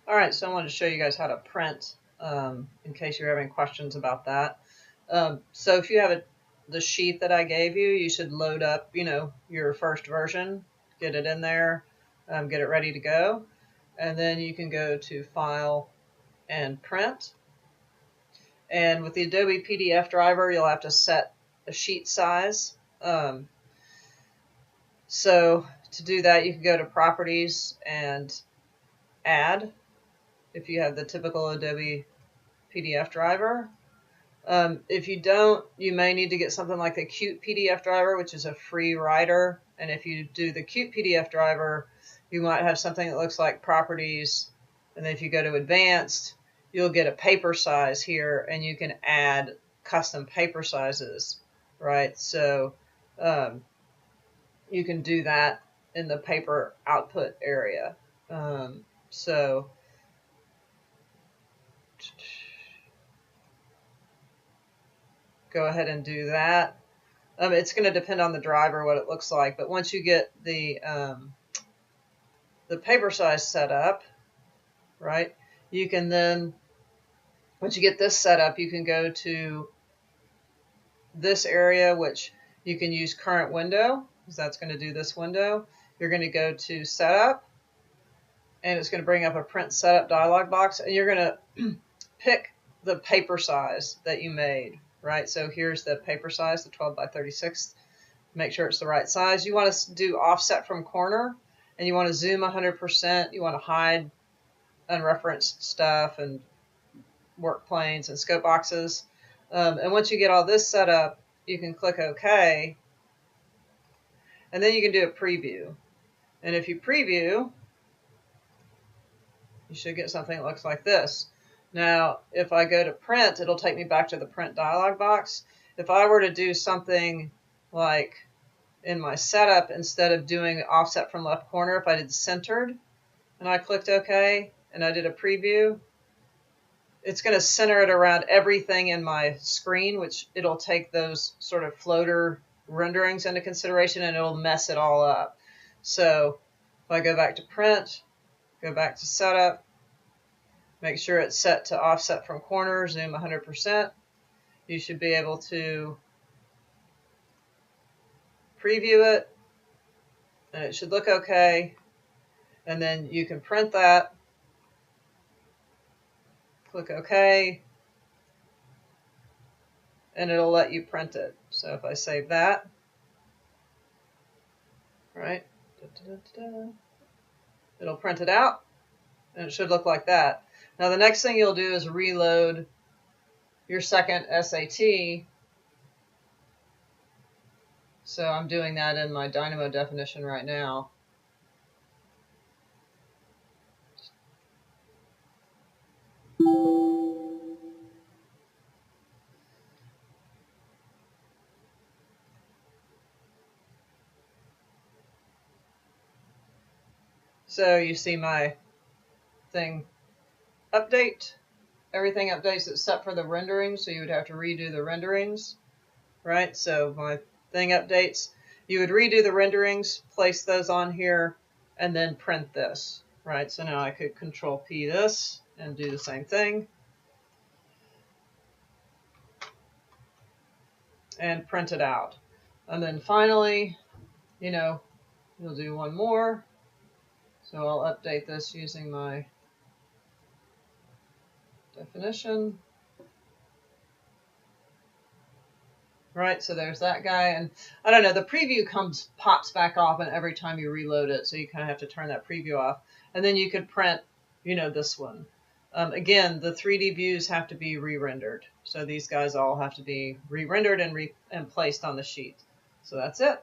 All right, so I wanted to show you guys how to print in case you're having questions about that. So if you have the sheet that I gave you, you should load up, your first version, get it in there, get it ready to go. And then you can go to File and Print. And with the Adobe PDF driver, you'll have to set a sheet size. So to do that, you can go to Properties and Add if you have the typical Adobe PDF driver. If you don't, you may need to get something like the Qt PDF driver, which is a free writer. And if you do the Qt PDF driver, you might have something that looks like Properties. And then if you go to Advanced, you'll get a paper size here, and you can add custom paper sizes, right? So you can do that in the paper output area. So go ahead and do that. It's going to depend on the driver what it looks like, but once you get the paper size set up, right, you can then, once you get this set up, you can go to this area, which you can use current window, because that's going to do this window. You're going to go to Setup, and it's going to bring up a Print Setup dialog box, and you're going to pick the paper size that you made, right? So here's the paper size, the 12 by 36. Make sure it's the right size. You want to do offset from corner, and you want to zoom 100%. You want to hide unreferenced stuff and work planes and scope boxes. And once you get all this set up, you can click OK, and then you can do a preview. And if you preview, you should get something that looks like this. Now, if I go to print, it'll take me back to the print dialog box. If I were to do something like in my setup, instead of doing offset from left corner, if I did centered and I clicked OK and I did a preview, it's going to center it around everything in my screen, which it'll take those sort of floater renderings into consideration, and it'll mess it all up. So if I go back to print, go back to setup, make sure it's set to offset from corner, zoom 100%. You should be able to preview it, and it should look okay. And then you can print that. Click OK, and it'll let you print it. So if I save that, right, it'll print it out, and it should look like that. Now the next thing you'll do is reload your second SAT. So I'm doing that in my Dynamo definition right now. So you see my thing update. Everything updates except for the renderings, so you would have to redo the renderings, right? So my thing updates. You would redo the renderings, place those on here, and then print this, right? So now I could Control P this and do the same thing. And print it out. And then finally, you'll do one more. So I'll update this using my definition. Right, so there's that guy, and I don't know, the preview pops back off and every time you reload it, so you kind of have to turn that preview off. And then you could print, this one. Again, the 3D views have to be re-rendered. So these guys all have to be re-rendered and placed on the sheet. So that's it.